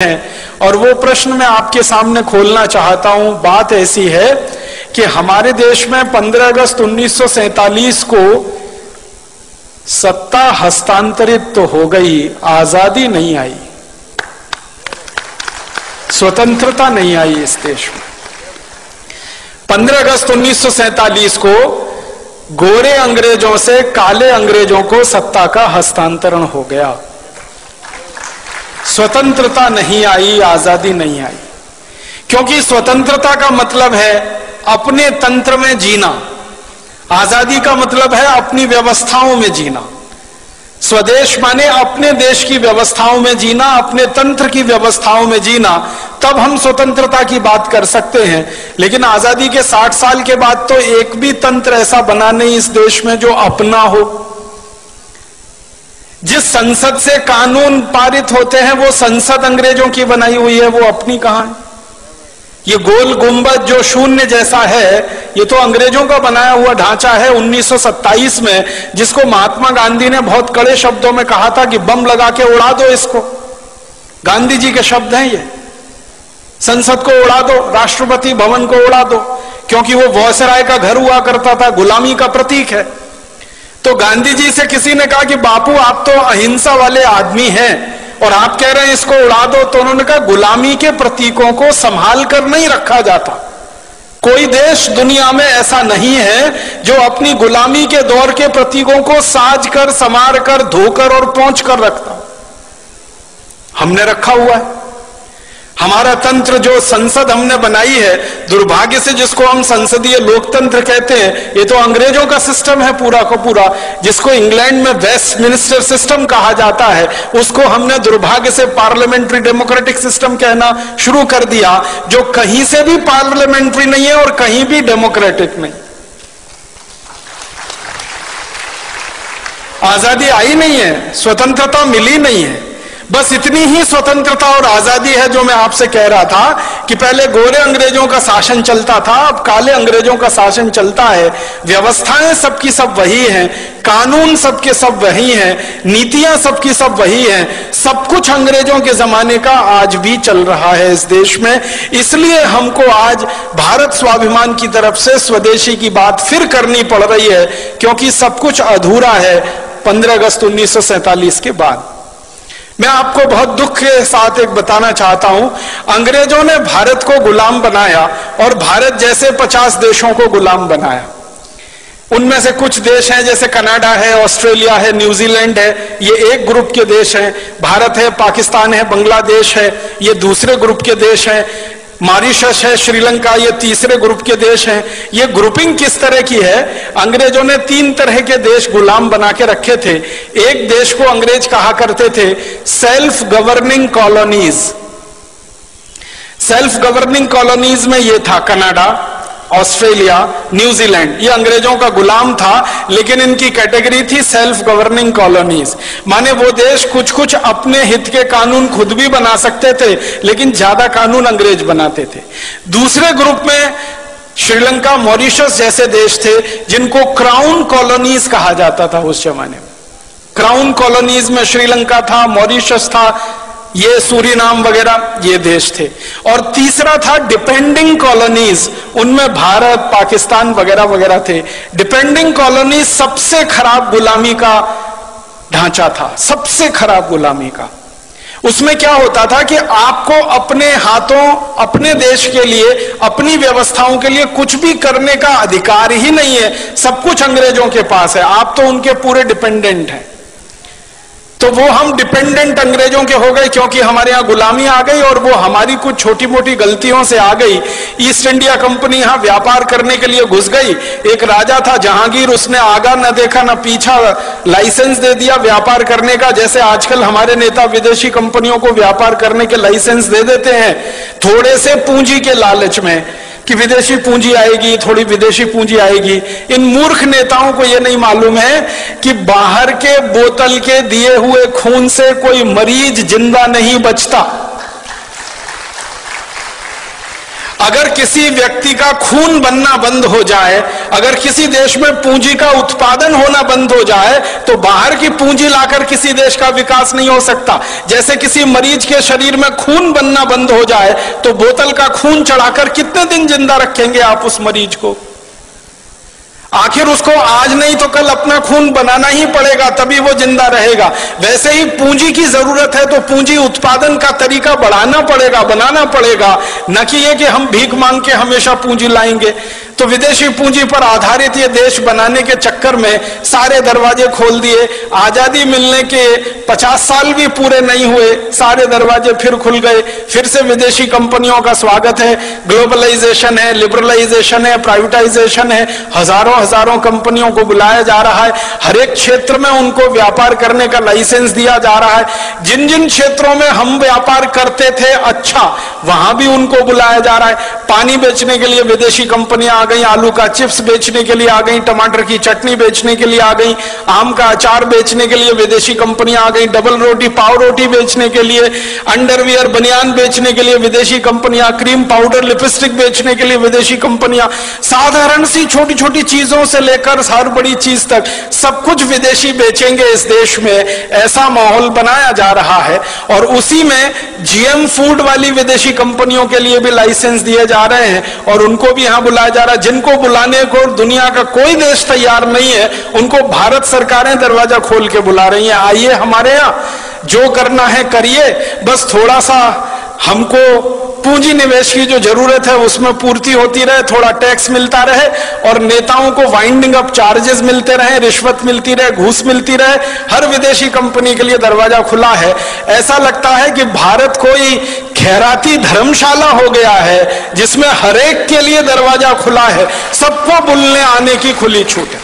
हैं। और वो प्रश्न मैं आपके सामने खोलना चाहता हूं। बात ऐसी है कि हमारे देश में 15 अगस्त 1947 को सत्ता हस्तांतरित तो हो गई, आजादी नहीं आई, स्वतंत्रता नहीं आई इस देश में। 15 अगस्त 1947 को गोरे अंग्रेजों से काले अंग्रेजों को सत्ता का हस्तांतरण हो गया। स्वतंत्रता नहीं आई, आजादी नहीं आई, क्योंकि स्वतंत्रता का मतलब है अपने तंत्र में जीना, आजादी का मतलब है अपनी व्यवस्थाओं में जीना। स्वदेश माने अपने देश की व्यवस्थाओं में जीना, अपने तंत्र की व्यवस्थाओं में जीना, तब हम स्वतंत्रता की बात कर सकते हैं। लेकिन आजादी के 60 साल के बाद तो एक भी तंत्र ऐसा बना नहीं इस देश में जो अपना हो। जिस संसद से कानून पारित होते हैं वो संसद अंग्रेजों की बनाई हुई है, वो अपनी कहां है? ये गोल गुंबद जो शून्य जैसा है, ये तो अंग्रेजों का बनाया हुआ ढांचा है 1927 में, जिसको महात्मा गांधी ने बहुत कड़े शब्दों में कहा था कि बम लगा के उड़ा दो इसको। गांधी जी के शब्द हैं ये। संसद को उड़ा दो, राष्ट्रपति भवन को उड़ा दो, क्योंकि वो वॉयसराय का घर हुआ करता था, गुलामी का प्रतीक है। तो गांधी जी से किसी ने कहा कि बापू आप तो अहिंसा वाले आदमी हैं और आप कह रहे हैं इसको उड़ा दो, तो उन्होंने कहा गुलामी के प्रतीकों को संभाल कर नहीं रखा जाता। कोई देश दुनिया में ऐसा नहीं है जो अपनी गुलामी के दौर के प्रतीकों को साज कर, संवार कर, धोकर और पोंछ कर रखता। हमने रखा हुआ है। हमारा तंत्र जो संसद हमने बनाई है, दुर्भाग्य से जिसको हम संसदीय लोकतंत्र कहते हैं, ये तो अंग्रेजों का सिस्टम है पूरा का पूरा, जिसको इंग्लैंड में वेस्टमिनिस्टर सिस्टम कहा जाता है, उसको हमने दुर्भाग्य से पार्लियामेंट्री डेमोक्रेटिक सिस्टम कहना शुरू कर दिया, जो कहीं से भी पार्लियामेंट्री नहीं है और कहीं भी डेमोक्रेटिक नहीं। आजादी आई नहीं है, स्वतंत्रता मिली नहीं है। बस इतनी ही स्वतंत्रता और आजादी है जो मैं आपसे कह रहा था कि पहले गोरे अंग्रेजों का शासन चलता था, अब काले अंग्रेजों का शासन चलता है। व्यवस्थाएं सबकी सब वही हैं, कानून सबके सब वही हैं, नीतियां सबकी सब वही हैं। सब कुछ अंग्रेजों के जमाने का आज भी चल रहा है इस देश में। इसलिए हमको आज भारत स्वाभिमान की तरफ से स्वदेशी की बात फिर करनी पड़ रही है, क्योंकि सब कुछ अधूरा है 15 अगस्त 1947 के बाद। मैं आपको बहुत दुख के साथ एक बताना चाहता हूं, अंग्रेजों ने भारत को गुलाम बनाया और भारत जैसे 50 देशों को गुलाम बनाया। उनमें से कुछ देश हैं जैसे कनाडा है, ऑस्ट्रेलिया है, न्यूजीलैंड है, ये एक ग्रुप के देश हैं। भारत है, पाकिस्तान है, बांग्लादेश है, ये दूसरे ग्रुप के देश हैं। मॉरिशस है, श्रीलंका, ये तीसरे ग्रुप के देश हैं। ये ग्रुपिंग किस तरह की है? अंग्रेजों ने 3 तरह के देश गुलाम बना के रखे थे। एक देश को अंग्रेज कहा करते थे self governing colonies. Self governing colonies में ये था कनाडा, ऑस्ट्रेलिया, न्यूजीलैंड, ये अंग्रेजों का गुलाम था, लेकिन इनकी कैटेगरी थी सेल्फ गवर्निंग कॉलोनीज। माने वो देश कुछ कुछ अपने हित के कानून खुद भी बना सकते थे, लेकिन ज्यादा कानून अंग्रेज बनाते थे। दूसरे ग्रुप में श्रीलंका, मॉरिशस जैसे देश थे, जिनको क्राउन कॉलोनीज कहा जाता था उस जमाने में। क्राउन कॉलोनीज में श्रीलंका था, मॉरिशस था, ये सूरीनाम वगैरह ये देश थे। और तीसरा था डिपेंडिंग कॉलोनीज, उनमें भारत, पाकिस्तान वगैरह वगैरह थे। डिपेंडिंग कॉलोनीज सबसे खराब गुलामी का ढांचा था, सबसे खराब गुलामी का। उसमें क्या होता था कि आपको अपने हाथों, अपने देश के लिए, अपनी व्यवस्थाओं के लिए कुछ भी करने का अधिकार ही नहीं है। सब कुछ अंग्रेजों के पास है, आप तो उनके पूरे डिपेंडेंट हैं। तो वो हम डिपेंडेंट अंग्रेजों के हो गए, क्योंकि हमारे यहां गुलामी आ गई और वो हमारी कुछ छोटी मोटी गलतियों से आ गई। ईस्ट इंडिया कंपनी यहां व्यापार करने के लिए घुस गई। एक राजा था जहांगीर, उसने आगा न देखा न पीछा, लाइसेंस दे दिया व्यापार करने का। जैसे आजकल हमारे नेता विदेशी कंपनियों को व्यापार करने के लाइसेंस दे देते हैं, थोड़े से पूंजी के लालच में कि विदेशी पूंजी आएगी, थोड़ी विदेशी पूंजी आएगी। इन मूर्ख नेताओं को यह नहीं मालूम है कि बाहर के बोतल के दिए हुए खून से कोई मरीज जिंदा नहीं बचता। अगर किसी व्यक्ति का खून बनना बंद हो जाए, अगर किसी देश में पूंजी का उत्पादन होना बंद हो जाए, तो बाहर की पूंजी लाकर किसी देश का विकास नहीं हो सकता। जैसे किसी मरीज के शरीर में खून बनना बंद हो जाए तो बोतल का खून चढ़ाकर कितने दिन जिंदा रखेंगे आप उस मरीज को? आखिर उसको आज नहीं तो कल अपना खून बनाना ही पड़ेगा, तभी वो जिंदा रहेगा। वैसे ही पूंजी की जरूरत है तो पूंजी उत्पादन का तरीका बढ़ाना पड़ेगा, बनाना पड़ेगा, न कि ये कि हम भीख मांग के हमेशा पूंजी लाएंगे। तो विदेशी पूंजी पर आधारित ये देश बनाने के चक्कर में सारे दरवाजे खोल दिए। आजादी मिलने के 50 साल भी पूरे नहीं हुए, सारे दरवाजे फिर खुल गए। फिर से विदेशी कंपनियों का स्वागत है, ग्लोबलाइजेशन है, लिबरलाइजेशन है, प्राइवेटाइजेशन है, हजारों हजारों कंपनियों को बुलाया जा रहा है। हर एक क्षेत्र में उनको व्यापार करने का लाइसेंस दिया जा रहा है। जिन जिन क्षेत्रों में हम व्यापार करते थे अच्छा, वहां भी उनको बुलाया जा रहा है। पानी बेचने के लिए विदेशी कंपनियां आ गई, आलू का चिप्स बेचने के लिए आ गई, टमाटर की चटनी बेचने के लिए आ गई, आम का अचार बेचने के लिए विदेशी कंपनियां आ गई, डबल रोटी पाव रोटी बेचने के लिए, अंडरवियर बनियान बेचने के लिए विदेशी कंपनियां, क्रीम पाउडर लिपस्टिक बेचने के लिए विदेशी कंपनियां, साधारण सी छोटी छोटी चीजों से लेकर हर बड़ी चीज तक सब कुछ विदेशी बेचेंगे इस देश में, ऐसा माहौल बनाया जा रहा है। और उसी में जीएम फूड वाली विदेशी कंपनियों के लिए भी लाइसेंस दिए जा रहे हैं और उनको भी यहां बुलाया जा रहा है। जिनको बुलाने को दुनिया का कोई देश तैयार नहीं है, उनको भारत सरकारें दरवाजा खोल के बुला रही हैं, आइए हमारे यहां, जो करना है करिए, बस थोड़ा सा हमको पूंजी निवेश की जो जरूरत है उसमें पूर्ति होती रहे, थोड़ा टैक्स मिलता रहे और नेताओं को वाइंडिंग अप चार्जेस मिलते रहे, रिश्वत मिलती रहे, घूस मिलती रहे। हर विदेशी कंपनी के लिए दरवाजा खुला है। ऐसा लगता है कि भारत कोई खैराती धर्मशाला हो गया है जिसमें हर एक के लिए दरवाजा खुला है, सबको बुलने आने की खुली छूट है।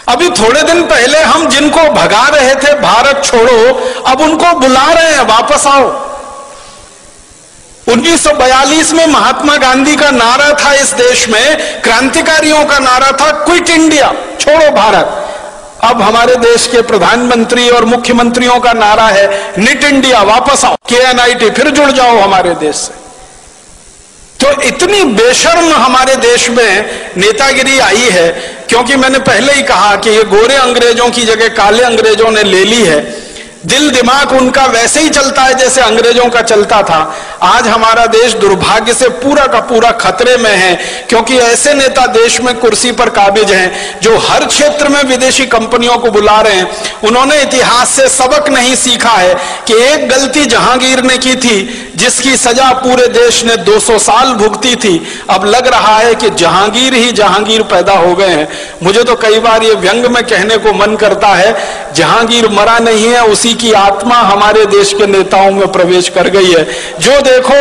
अभी थोड़े दिन पहले हम जिनको भगा रहे थे भारत छोड़ो, अब उनको बुला रहे हैं वापस आओ। 1942 में महात्मा गांधी का नारा था इस देश में, क्रांतिकारियों का नारा था क्विट इंडिया, छोड़ो भारत। अब हमारे देश के प्रधानमंत्री और मुख्यमंत्रियों का नारा है निट इंडिया, वापस आओ, KNIT, फिर जुड़ जाओ हमारे देश से। तो इतनी बेशर्म हमारे देश में नेतागिरी आई है, क्योंकि मैंने पहले ही कहा कि ये गोरे अंग्रेजों की जगह काले अंग्रेजों ने ले ली है। दिल दिमाग उनका वैसे ही चलता है जैसे अंग्रेजों का चलता था। आज हमारा देश दुर्भाग्य से पूरा का पूरा खतरे में है, क्योंकि ऐसे नेता देश में कुर्सी पर काबिज हैं जो हर क्षेत्र में विदेशी कंपनियों को बुला रहे हैं। उन्होंने इतिहास से सबक नहीं सीखा है कि एक गलती जहांगीर ने की थी जिसकी सजा पूरे देश ने 200 साल भुगती थी। अब लग रहा है कि जहांगीर ही जहांगीर पैदा हो गए हैं। मुझे तो कई बार ये व्यंग में कहने को मन करता है, जहांगीर मरा नहीं है, उसी की आत्मा हमारे देश के नेताओं में प्रवेश कर गई है। जो देखो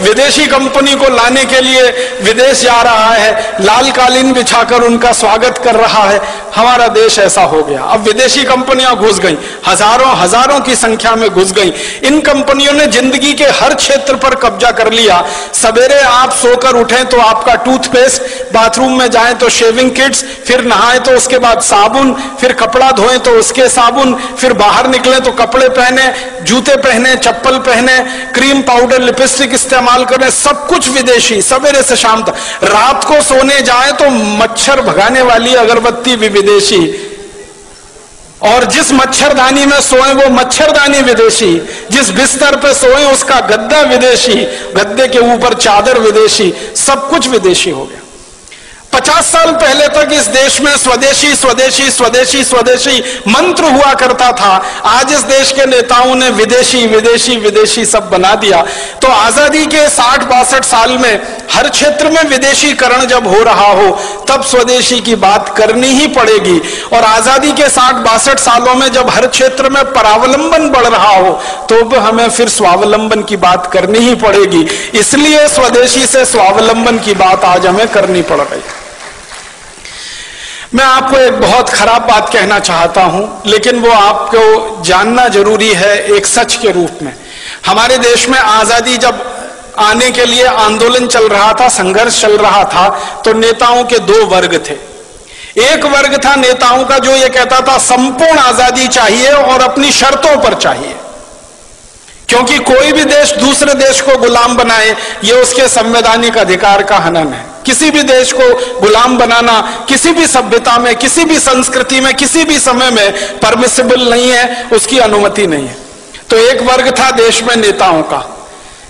विदेशी कंपनी को लाने के लिए विदेश जा रहा है, लाल कालीन बिछाकर उनका स्वागत कर रहा है। हमारा देश ऐसा हो गया। अब विदेशी कंपनियां घुस गई, हजारों हजारों की संख्या में घुस गई। इन कंपनियों ने जिंदगी के हर क्षेत्र पर कब्जा कर लिया। सवेरे आप सोकर उठें तो आपका टूथपेस्ट, बाथरूम में जाएं तो शेविंग किट्स, फिर नहाए तो उसके बाद साबुन, फिर कपड़ा धोएं तो उसके साबुन, फिर बाहर निकले तो कपड़े पहने, जूते पहने, चप्पल पहने, क्रीम पाउडर लिपस्टिक इस्तेमाल करें, सब कुछ विदेशी। सवेरे से शाम तक, रात को सोने जाए तो मच्छर भगाने वाली अगरबत्ती भी विदेशी, और जिस मच्छरदानी में सोए वो मच्छरदानी विदेशी, जिस बिस्तर पे सोए उसका गद्दा विदेशी, गद्दे के ऊपर चादर विदेशी, सब कुछ विदेशी हो गया। 50 साल पहले तक इस देश में स्वदेशी स्वदेशी स्वदेशी स्वदेशी मंत्र हुआ करता था। आज इस देश के नेताओं ने विदेशी विदेशी विदेशी सब बना दिया। तो आजादी के 60-62 साल में हर क्षेत्र में विदेशीकरण जब हो रहा हो तब स्वदेशी की बात करनी ही पड़ेगी। और आजादी के 60-62 सालों में जब हर क्षेत्र में परावलंबन बढ़ रहा हो तो हमें फिर स्वावलंबन की बात करनी ही पड़ेगी। इसलिए स्वदेशी से स्वावलंबन की बात आज हमें करनी पड़ रही है। मैं आपको एक बहुत खराब बात कहना चाहता हूं, लेकिन वो आपको जानना जरूरी है एक सच के रूप में। हमारे देश में आजादी जब आने के लिए आंदोलन चल रहा था, संघर्ष चल रहा था, तो नेताओं के 2 वर्ग थे। एक वर्ग था नेताओं का जो ये कहता था संपूर्ण आजादी चाहिए और अपनी शर्तों पर चाहिए, क्योंकि कोई भी देश दूसरे देश को गुलाम बनाए, ये उसके संवैधानिक अधिकार का हनन है। किसी भी देश को गुलाम बनाना किसी भी सभ्यता में, किसी भी संस्कृति में, किसी भी समय में परमिसिबल नहीं है, उसकी अनुमति नहीं है। तो एक वर्ग था देश में नेताओं का,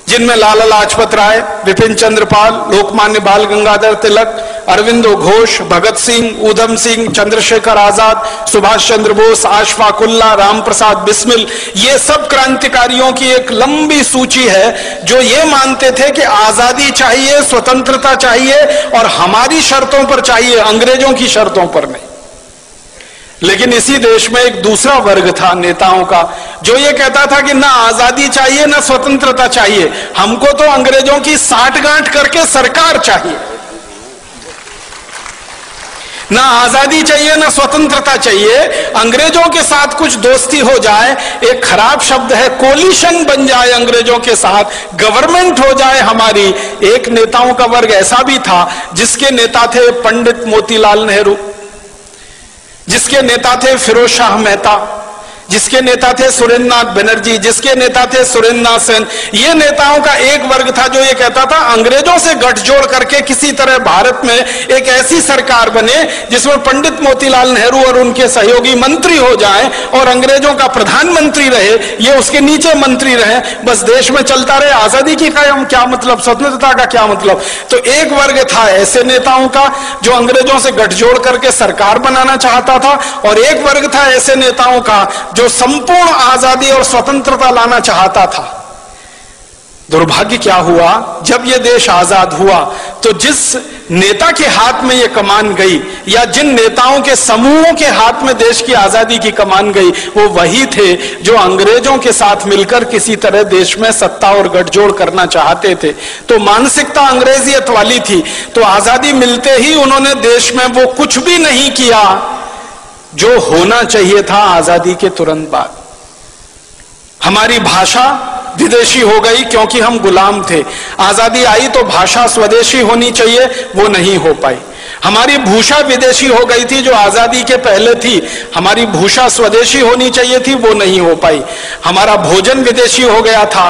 जिनमें लाला लाजपत राय, विपिन चंद्र पाल, लोकमान्य बाल गंगाधर तिलक, अरविंदो घोष, भगत सिंह, ऊधम सिंह, चंद्रशेखर आजाद, सुभाष चंद्र बोस, अशफाक उल्लाह, राम प्रसाद बिस्मिल, ये सब क्रांतिकारियों की एक लंबी सूची है जो ये मानते थे कि आजादी चाहिए, स्वतंत्रता चाहिए और हमारी शर्तों पर चाहिए, अंग्रेजों की शर्तों पर नहीं। लेकिन इसी देश में एक दूसरा वर्ग था नेताओं का जो ये कहता था कि ना आजादी चाहिए ना स्वतंत्रता चाहिए, हमको तो अंग्रेजों की साठगांठ करके सरकार चाहिए। ना आजादी चाहिए ना स्वतंत्रता चाहिए, अंग्रेजों के साथ कुछ दोस्ती हो जाए, एक खराब शब्द है, कोलिशन बन जाए अंग्रेजों के साथ, गवर्नमेंट हो जाए हमारी। एक नेताओं का वर्ग ऐसा भी था जिसके नेता थे पंडित मोतीलाल नेहरू, जिसके नेता थे फिरोज शाह मेहता, जिसके नेता थे सुरेंद्रनाथ बनर्जी, जिसके नेता थे सुरेंद्रनाथ सेन। ये नेताओं का एक वर्ग था जो ये कहता था अंग्रेजों से गठजोड़ करके किसी तरह भारत में एक ऐसी सरकार बने जिसमें पंडित मोतीलाल नेहरू और उनके सहयोगी मंत्री हो जाएं और अंग्रेजों का प्रधानमंत्री रहे, ये उसके नीचे मंत्री रहे, बस देश में चलता रहे। आजादी की क्या मतलब, स्वतंत्रता का क्या मतलब। तो एक वर्ग था ऐसे नेताओं का जो अंग्रेजों से गठजोड़ करके सरकार बनाना चाहता था, और एक वर्ग था ऐसे नेताओं का जो संपूर्ण आजादी और स्वतंत्रता लाना चाहता था। दुर्भाग्य क्या हुआ, जब यह देश आजाद हुआ तो जिस नेता के हाथ में यह कमान गई या जिन नेताओं के समूहों के हाथ में देश की आजादी की कमान गई, वो वही थे जो अंग्रेजों के साथ मिलकर किसी तरह देश में सत्ता और गठजोड़ करना चाहते थे। तो मानसिकता अंग्रेजियत वाली थी। तो आजादी मिलते ही उन्होंने देश में वो कुछ भी नहीं किया जो होना चाहिए था आजादी के तुरंत बाद। हमारी भाषा विदेशी हो गई क्योंकि हम गुलाम थे। आजादी आई तो भाषा स्वदेशी होनी चाहिए, वो नहीं हो पाई। हमारी भूषा विदेशी हो गई थी जो आजादी के पहले थी, हमारी भूषा स्वदेशी होनी चाहिए थी, वो नहीं हो पाई। हमारा भोजन विदेशी हो गया था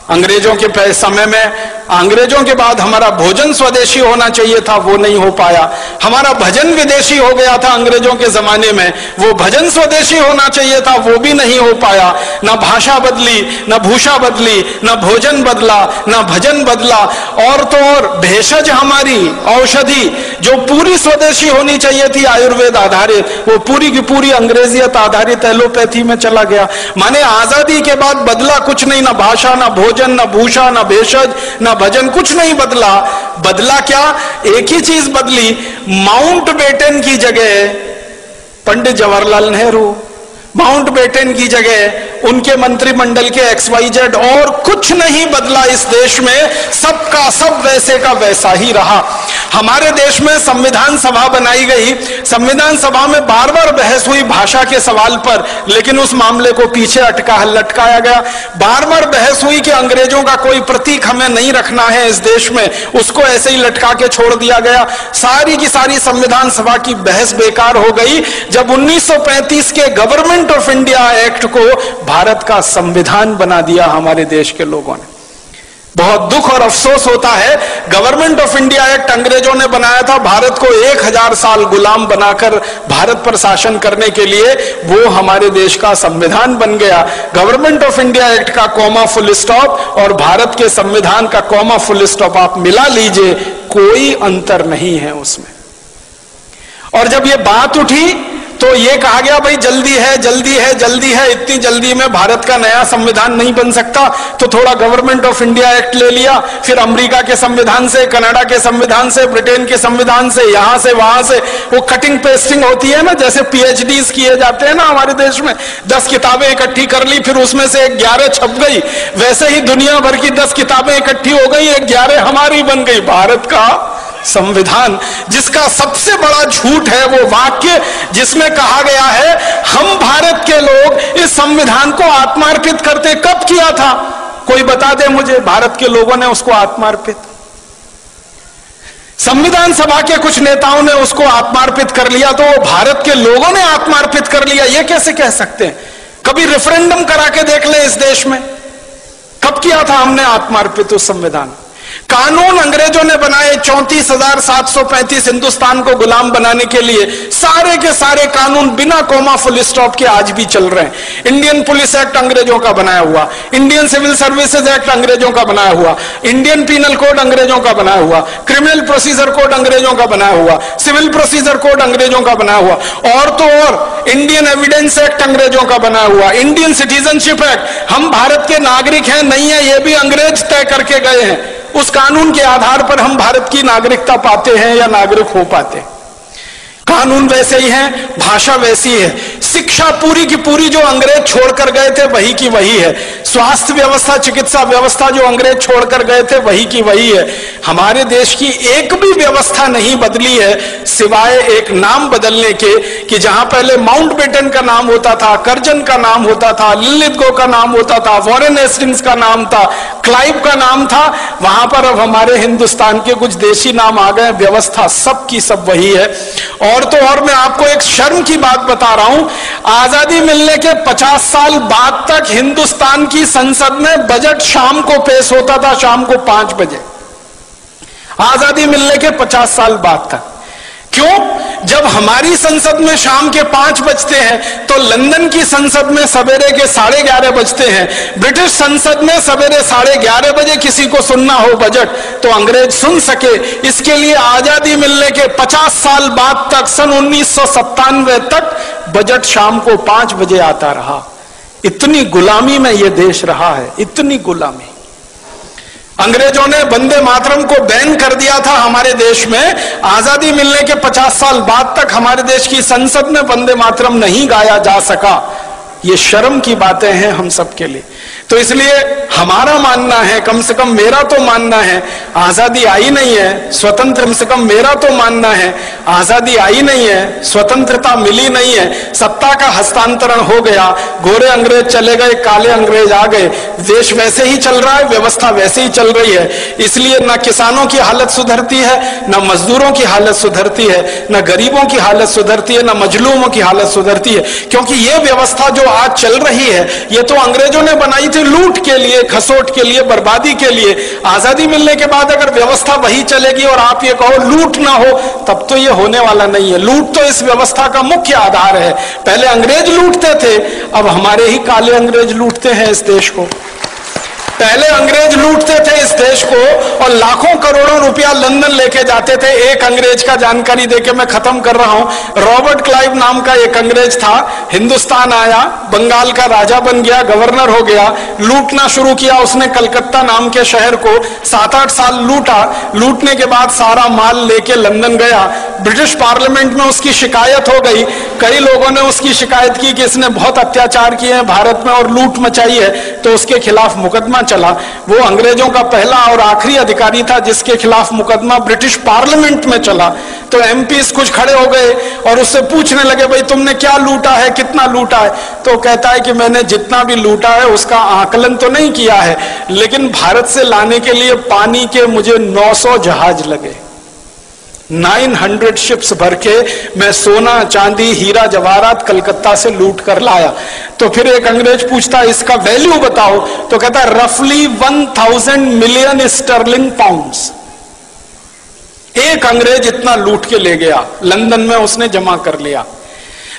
अंग्रेजों के समय में, अंग्रेजों के बाद हमारा भोजन स्वदेशी होना चाहिए था, वो नहीं हो पाया। हमारा भजन विदेशी हो गया था अंग्रेजों के जमाने में, वो भजन स्वदेशी होना चाहिए था, वो भी नहीं हो पाया। ना भाषा बदली, ना भूषा बदली, ना भोजन बदला, ना भजन बदला। और तो और भेषज हमारी औषधि जो पूरी स्वदेशी होनी चाहिए थी आयुर्वेद आधारित, वो पूरी की पूरी अंग्रेजियत आधारित एलोपैथी में चला गया। माने आजादी के बाद बदला कुछ नहीं, ना भाषा, ना भोजन, ना भूषा, ना भेषज, ना भजन, कुछ नहीं बदला। बदला क्या, एक ही चीज बदली, माउंटबेटन की जगह पंडित जवाहरलाल नेहरू, माउंटबेटन की जगह उनके मंत्रिमंडल के XYZ, और कुछ नहीं बदला इस देश में। सबका सब वैसे का वैसा ही रहा। हमारे देश में संविधान सभा बनाई गई, संविधान सभा में बार बार बहस हुई भाषा के सवाल पर, लेकिन उस मामले को पीछे लटकाया गया। बार बार बहस हुई कि अंग्रेजों का कोई प्रतीक हमें नहीं रखना है इस देश में, उसको ऐसे ही लटका के छोड़ दिया गया। सारी की सारी संविधान सभा की बहस बेकार हो गई जब 1935 के गवर्नमेंट ऑफ इंडिया एक्ट को भारत का संविधान बना दिया हमारे देश के लोगों ने। बहुत दुख और अफसोस होता है, गवर्नमेंट ऑफ इंडिया एक्ट अंग्रेजों ने बनाया था भारत को 1000 साल गुलाम बनाकर भारत पर शासन करने के लिए, वो हमारे देश का संविधान बन गया। गवर्नमेंट ऑफ इंडिया एक्ट का कॉमा फुल स्टॉप और भारत के संविधान का कॉमा फुल स्टॉप आप मिला लीजिए, कोई अंतर नहीं है उसमें। और जब ये बात उठी तो ये कहा गया भाई जल्दी है, जल्दी है, जल्दी है, इतनी जल्दी में भारत का नया संविधान नहीं बन सकता, तो थोड़ा गवर्नमेंट ऑफ इंडिया एक्ट ले लिया, फिर अमेरिका के संविधान से, कनाडा के संविधान से, ब्रिटेन के संविधान से, यहां से वहां से वो कटिंग पेस्टिंग होती है ना, जैसे PhDs किए जाते हैं ना हमारे देश में। 10 किताबें इकट्ठी कर ली, फिर उसमें से 11 छप गई, वैसे ही दुनिया भर की 10 किताबें इकट्ठी हो गई, 11 हमारी बन गई। भारत का संविधान, जिसका सबसे बड़ा झूठ है वो वाक्य जिसमें कहा गया है हम भारत के लोग इस संविधान को आत्मार्पित करते। कब किया था कोई बता दे मुझे, भारत के लोगों ने उसको आत्मार्पित? संविधान सभा के कुछ नेताओं ने उसको आत्मार्पित कर लिया, तो वो भारत के लोगों ने आत्मार्पित कर लिया, ये कैसे कह सकते हैं? कभी रेफरेंडम करा के देख ले इस देश में, कब किया था हमने आत्मार्पित उस संविधान? कानून अंग्रेजों ने बनाए 34,735 हिंदुस्तान को गुलाम बनाने के लिए, सारे के सारे कानून बिना कोमा फुल स्टॉप के आज भी चल रहे हैं। इंडियन पुलिस एक्ट अंग्रेजों का बनाया हुआ, इंडियन सिविल सर्विसेज एक्ट अंग्रेजों का बनाया हुआ, इंडियन पीनल कोड अंग्रेजों का बनाया हुआ, क्रिमिनल प्रोसीजर कोड अंग्रेजों का बनाया हुआ, सिविल प्रोसीजर कोड अंग्रेजों का बनाया हुआ, और तो और इंडियन एविडेंस एक्ट अंग्रेजों का बनाया हुआ, इंडियन सिटीजनशिप एक्ट। हम भारत के नागरिक हैं नहीं है, ये भी अंग्रेज तय करके गए हैं। उस कानून के आधार पर हम भारत की नागरिकता पाते हैं या नागरिक हो पाते हैं। कानून वैसे ही है, भाषा वैसी है, शिक्षा पूरी की पूरी जो अंग्रेज छोड़कर गए थे वही की वही है, स्वास्थ्य व्यवस्था, चिकित्सा व्यवस्था जो अंग्रेज छोड़कर गए थे वही की वही है। हमारे देश की एक भी व्यवस्था नहीं बदली है सिवाय एक नाम बदलने के, कि जहां पहले माउंटबेटन का नाम होता था, कर्जन का नाम होता था, लिलिथगो का नाम होता था, वॉरेन हेस्टिंग्स का नाम था, क्लाइव का नाम था, वहां पर अब हमारे हिंदुस्तान के कुछ देशी नाम आ गए। व्यवस्था सब की सब वही है। और तो और मैं आपको एक शर्म की बात बता रहा हूं, आजादी मिलने के 50 साल बाद तक हिंदुस्तान की संसद में बजट शाम को पेश होता था, शाम को 5 बजे। आजादी मिलने के 50 साल बाद तक। क्यों? जब हमारी संसद में शाम के 5 बजते हैं तो लंदन की संसद में सवेरे के 11:30 बजते हैं। ब्रिटिश संसद में सवेरे 11:30 बजे किसी को सुनना हो बजट तो अंग्रेज सुन सके, इसके लिए आजादी मिलने के 50 साल बाद तक, सन 1997 तक बजट शाम को 5 बजे आता रहा। इतनी गुलामी में यह देश रहा है, इतनी गुलामी। अंग्रेजों ने वंदे मातरम को बैन कर दिया था हमारे देश में। आजादी मिलने के 50 साल बाद तक हमारे देश की संसद में वंदे मातरम नहीं गाया जा सका। ये शर्म की बातें हैं हम सबके लिए। तो इसलिए हमारा मानना है, कम से कम मेरा तो मानना है, आजादी आई नहीं है, स्वतंत्र, कम से कम मेरा तो मानना है, आजादी आई नहीं है, स्वतंत्रता मिली नहीं है, सत्ता का हस्तांतरण हो गया, गोरे अंग्रेज चले गए, काले अंग्रेज आ गए, देश वैसे ही चल रहा है, व्यवस्था वैसे ही चल रही है। इसलिए न किसानों की हालत सुधरती है, न मजदूरों की हालत सुधरती है, न गरीबों की हालत सुधरती है, न मजलूमों की हालत सुधरती है। क्योंकि ये व्यवस्था जो आज चल रही है ये तो अंग्रेजों ने बनाई थी लूट के लिए, खसोट के लिए, बर्बादी के लिए। आजादी मिलने के बाद अगर व्यवस्था वही चलेगी और आप ये कहो लूट ना हो, तब तो ये होने वाला नहीं है। लूट तो इस व्यवस्था का मुख्य आधार है। पहले अंग्रेज लूटते थे, अब हमारे ही काले अंग्रेज लूटते हैं इस देश को। पहले अंग्रेज लूटते थे इस देश को और लाखों करोड़ों रुपया लंदन लेके जाते थे। एक अंग्रेज का जानकारी देके मैं खत्म कर रहा हूं। रॉबर्ट क्लाइव नाम का एक अंग्रेज था, हिंदुस्तान आया, बंगाल का राजा बन गया, गवर्नर हो गया, लूटना शुरू किया उसने। कलकत्ता नाम के शहर को 7-8 साल लूटा। लूटने के बाद सारा माल लेके लंदन गया। ब्रिटिश पार्लियामेंट में उसकी शिकायत हो गई। कई लोगों ने उसकी शिकायत की कि इसने बहुत अत्याचार किए हैं भारत में और लूट मचाई है, तो उसके खिलाफ मुकदमा चला। वो अंग्रेजों का पहला और आखिरी अधिकारी था जिसके खिलाफ मुकदमा ब्रिटिश पार्लियामेंट में चला। तो एमपीस कुछ खड़े हो गए और उससे पूछने लगे, भाई तुमने क्या लूटा है, कितना लूटा है? तो कहता है कि मैंने जितना भी लूटा है उसका आकलन तो नहीं किया है, लेकिन भारत से लाने के लिए पानी के मुझे 900 जहाज लगे, 900 शिप्स भर के मैं सोना, चांदी, हीरा जवाहरात कलकत्ता से लूट कर लाया। तो फिर एक अंग्रेज पूछता इसका वैल्यू बताओ, तो कहता है रफली 1000 मिलियन स्टर्लिंग पाउंड्स। एक अंग्रेज इतना लूट के ले गया, लंदन में उसने जमा कर लिया।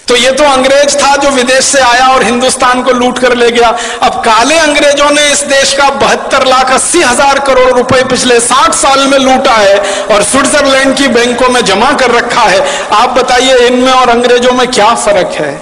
तो ये तो अंग्रेज था जो विदेश से आया और हिंदुस्तान को लूट कर ले गया। अब काले अंग्रेजों ने इस देश का 72,80,000 करोड़ रुपए पिछले 60 साल में लूटा है और स्विट्जरलैंड की बैंकों में जमा कर रखा है। आप बताइए इनमें और अंग्रेजों में क्या फर्क है?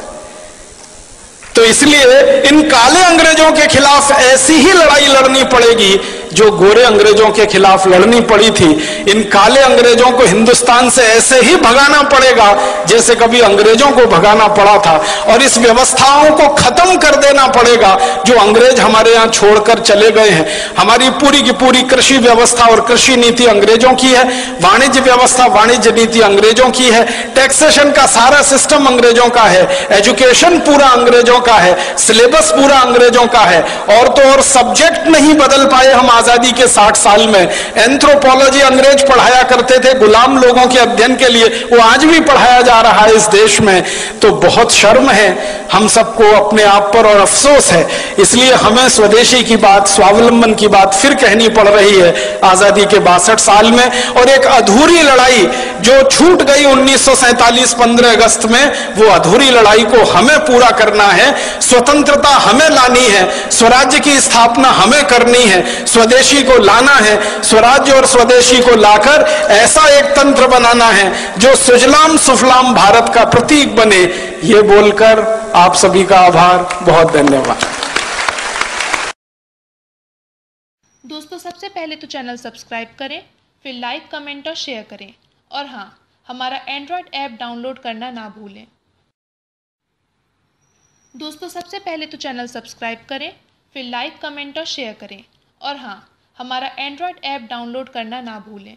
तो इसलिए इन काले अंग्रेजों के खिलाफ ऐसी ही लड़ाई लड़नी पड़ेगी जो गोरे अंग्रेजों के खिलाफ लड़नी पड़ी थी। इन काले अंग्रेजों को हिंदुस्तान से ऐसे ही भगाना पड़ेगा जैसे कभी अंग्रेजों को भगाना पड़ा था, और इस व्यवस्थाओं को खत्म कर देना पड़ेगा जो अंग्रेज हमारे यहाँ छोड़कर चले गए हैं। हमारी पूरी की पूरी कृषि व्यवस्था और कृषि नीति अंग्रेजों की है, वाणिज्य व्यवस्था, वाणिज्य नीति अंग्रेजों की है, टैक्सेशन का सारा सिस्टम अंग्रेजों का है, एजुकेशन पूरा अंग्रेजों का है, सिलेबस पूरा अंग्रेजों का है। और तो और सब्जेक्ट नहीं बदल पाए हम आजादी के 60 साल में। एंथ्रोपोलॉजी अंग्रेज पढ़ाया करते थे गुलाम लोगों के अध्ययन के लिए, वो आज भी पढ़ाया जा रहा है इस देश में। तो बहुत शर्म है हम सबको अपने आप पर और अफसोस है, इसलिए हमें स्वदेशी की बात, स्वावलंबन की बात फिर कहनी पड़ रही है आजादी के 62 साल में। और एक अधूरी लड़ाई जो छूट गई 1947 15 अगस्त में, वो अधूरी लड़ाई को हमें पूरा करना है। स्वतंत्रता हमें लानी है, स्वराज्य की स्थापना हमें करनी है, स्वदेशी को लाना है, स्वराज्य और स्वदेशी को लाकर ऐसा एक तंत्र बनाना है जो सुजलाम सुफलाम भारत का प्रतीक बने। ये बोलकर आप सभी का आभार, बहुत धन्यवाद। दोस्तों, सबसे पहले तो चैनल सब्सक्राइब करें, फिर लाइक, कमेंट और शेयर करें, और हाँ, हमारा एंड्रॉयड ऐप डाउनलोड करना ना भूलें। दोस्तों, सबसे पहले तो चैनल सब्सक्राइब करें, फिर लाइक, कमेंट और शेयर करें, और हाँ, हमारा एंड्रॉयड ऐप डाउनलोड करना ना भूलें।